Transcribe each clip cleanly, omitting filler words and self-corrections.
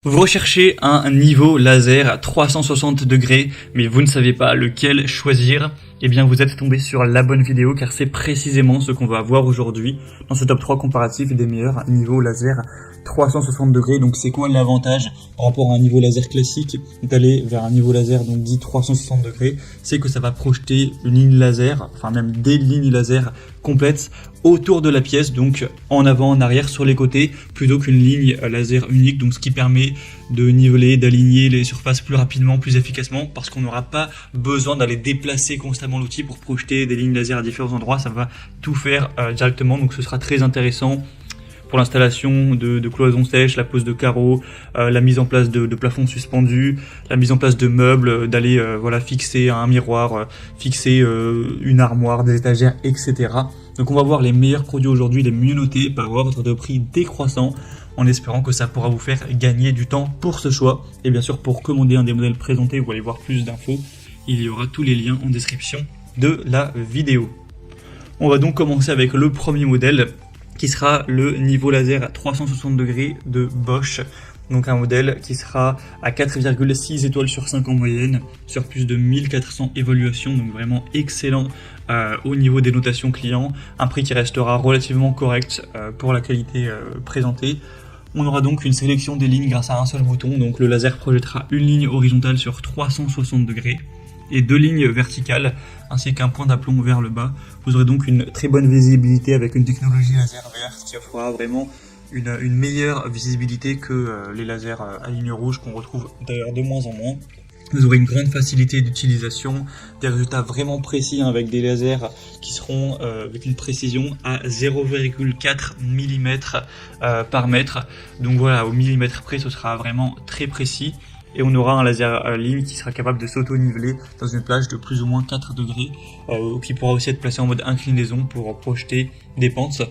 Vous recherchez un niveau laser à 360 degrés, mais vous ne savez pas lequel choisir. Eh bien, vous êtes tombé sur la bonne vidéo, car c'est précisément ce qu'on va voir aujourd'hui dans ce top 3 comparatif des meilleurs niveaux laser 360 degrés. Donc, c'est quoi l'avantage par rapport à un niveau laser classique d'aller vers un niveau laser donc dit 360 degrés? C'est que ça va projeter une ligne laser, enfin même des lignes laser complètes autour de la pièce, donc en avant, en arrière, sur les côtés, plutôt qu'une ligne laser unique, donc ce qui permet de niveler, d'aligner les surfaces plus rapidement, plus efficacement, parce qu'on n'aura pas besoin d'aller déplacer constamment l'outil pour projeter des lignes laser à différents endroits, ça va tout faire directement, donc ce sera très intéressant pour l'installation de cloisons sèches, la pose de carreaux, la mise en place de plafonds suspendus, la mise en place de meubles, d'aller fixer un miroir, fixer une armoire, des étagères, etc. Donc on va voir les meilleurs produits aujourd'hui, les mieux notés par ordre de prix décroissant, en espérant que ça pourra vous faire gagner du temps pour ce choix. Et bien sûr, pour commander un des modèles présentés, vous allez voir plus d'infos, il y aura tous les liens en description de la vidéo. On va donc commencer avec le premier modèle, qui sera le niveau laser à 360 degrés de Bosch. Donc un modèle qui sera à 4,6 étoiles sur 5 en moyenne, sur plus de 1400 évaluations, donc vraiment excellent au niveau des notations clients. Un prix qui restera relativement correct pour la qualité présentée. On aura donc une sélection des lignes grâce à un seul bouton, donc le laser projettera une ligne horizontale sur 360 degrés et deux lignes verticales, ainsi qu'un point d'aplomb vers le bas. Vous aurez donc une très bonne visibilité avec une technologie laser verte qui offrira vraiment une meilleure visibilité que les lasers à ligne rouge qu'on retrouve d'ailleurs de moins en moins. Vous aurez une grande facilité d'utilisation, des résultats vraiment précis avec des lasers qui seront avec une précision à 0,4 mm par mètre. Donc voilà, au millimètre près, ce sera vraiment très précis. Et on aura un laser ligne qui sera capable de s'auto-niveler dans une plage de plus ou moins 4 degrés, qui pourra aussi être placé en mode inclinaison pour projeter des pentes.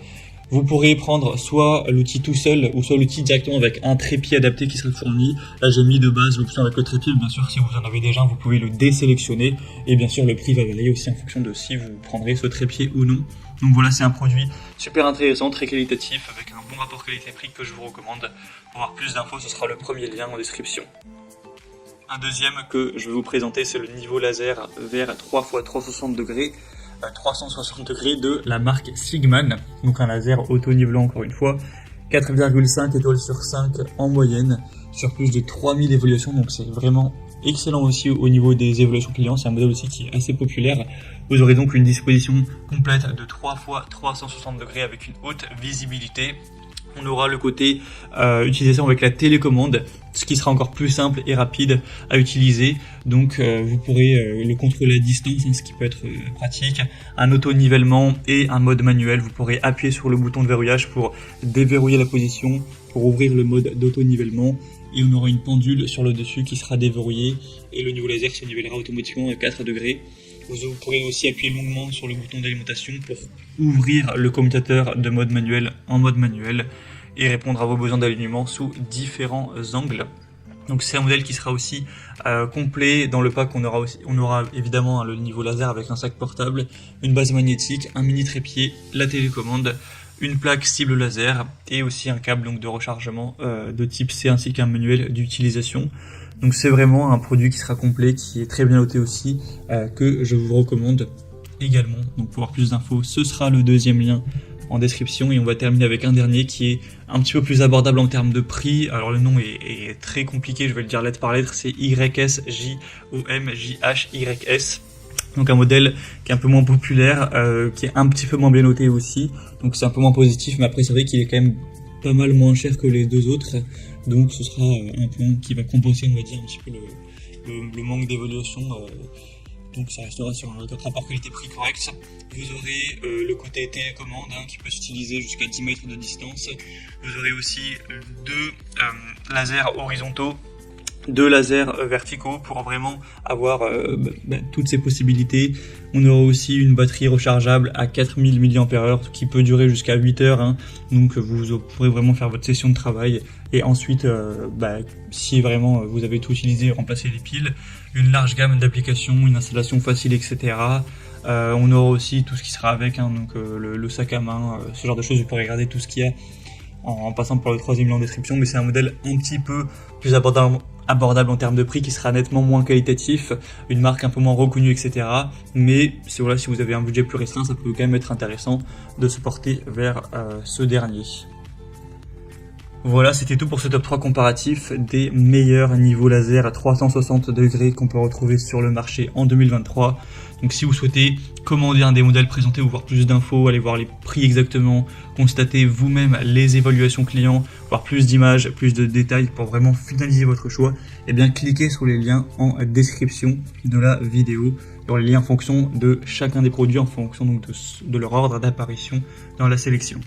Vous pourrez prendre soit l'outil tout seul ou soit l'outil directement avec un trépied adapté qui sera fourni. Là j'ai mis de base l'option avec le trépied, bien sûr si vous en avez déjà vous pouvez le désélectionner et bien sûr le prix va varier aussi en fonction de si vous prendrez ce trépied ou non. Donc voilà, c'est un produit super intéressant, très qualitatif avec un bon rapport qualité-prix que je vous recommande. Pour avoir plus d'infos, ce sera le premier lien en description. Un deuxième que je vais vous présenter, c'est le niveau laser vers 3x360 degrés. 360 degrés de la marque Sigman, donc un laser auto-nivelant encore une fois, 4,5 étoiles sur 5 en moyenne, sur plus de 3000 évaluations, donc c'est vraiment excellent aussi au niveau des évaluations clients, c'est un modèle aussi qui est assez populaire. Vous aurez donc une disposition complète de 3x360 degrés avec une haute visibilité. On aura le côté utilisation avec la télécommande, ce qui sera encore plus simple et rapide à utiliser. Donc vous pourrez le contrôler à distance, ce qui peut être pratique. Un auto-nivellement et un mode manuel. Vous pourrez appuyer sur le bouton de verrouillage pour déverrouiller la position, pour ouvrir le mode d'auto-nivellement. Et on aura une pendule sur le dessus qui sera déverrouillée et le niveau laser se nivellera automatiquement à 4 degrés. Vous pourrez aussi appuyer longuement sur le bouton d'alimentation pour ouvrir le commutateur de mode manuel en mode manuel et répondre à vos besoins d'alignement sous différents angles. Donc c'est un modèle qui sera aussi complet. Dans le pack, on aura évidemment le niveau laser avec un sac portable, une base magnétique, un mini trépied, la télécommande, une plaque cible laser et aussi un câble donc de rechargement de type C ainsi qu'un manuel d'utilisation. Donc c'est vraiment un produit qui sera complet, qui est très bien noté aussi, que je vous recommande également. Donc pour avoir plus d'infos, ce sera le deuxième lien en description. Et on va terminer avec un dernier qui est un petit peu plus abordable en termes de prix. Alors le nom est très compliqué, je vais le dire lettre par lettre, c'est YSJOMJHYS. Donc un modèle qui est un peu moins populaire, qui est un petit peu moins bien noté aussi. Donc c'est un peu moins positif, mais après c'est vrai qu'il est quand même pas mal moins cher que les deux autres. Donc ce sera un point qui va compenser, on va dire, un petit peu le manque d'évaluation. Donc ça restera sur un rapport qualité-prix correct. Vous aurez le côté télécommande qui peut s'utiliser jusqu'à 10 mètres de distance. Vous aurez aussi deux lasers horizontaux, deux lasers verticaux pour vraiment avoir toutes ces possibilités. On aura aussi une batterie rechargeable à 4000 mAh qui peut durer jusqu'à 8 heures. Donc vous pourrez vraiment faire votre session de travail et ensuite si vraiment vous avez tout utilisé, remplacer les piles. Une large gamme d'applications, une installation facile, etc. On aura aussi tout ce qui sera avec, donc le sac à main, ce genre de choses. Vous pourrez regarder tout ce qu'il y a en passant par le troisième lien en description, mais c'est un modèle un petit peu plus abordable en termes de prix, qui sera nettement moins qualitatif, une marque un peu moins reconnue, etc. Mais si vous avez un budget plus restreint, ça peut quand même être intéressant de se porter vers ce dernier. Voilà, c'était tout pour ce top 3 comparatif des meilleurs niveaux laser à 360 degrés qu'on peut retrouver sur le marché en 2023. Donc si vous souhaitez commander un des modèles présentés ou voir plus d'infos, allez voir les prix exactement, constater vous-même les évaluations clients, voir plus d'images, plus de détails pour vraiment finaliser votre choix, et bien cliquez sur les liens en description de la vidéo. Il y aura les liens en fonction de chacun des produits, en fonction donc de leur ordre d'apparition dans la sélection.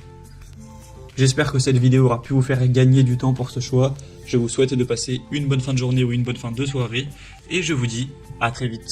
J'espère que cette vidéo aura pu vous faire gagner du temps pour ce choix. Je vous souhaite de passer une bonne fin de journée ou une bonne fin de soirée. Et je vous dis à très vite.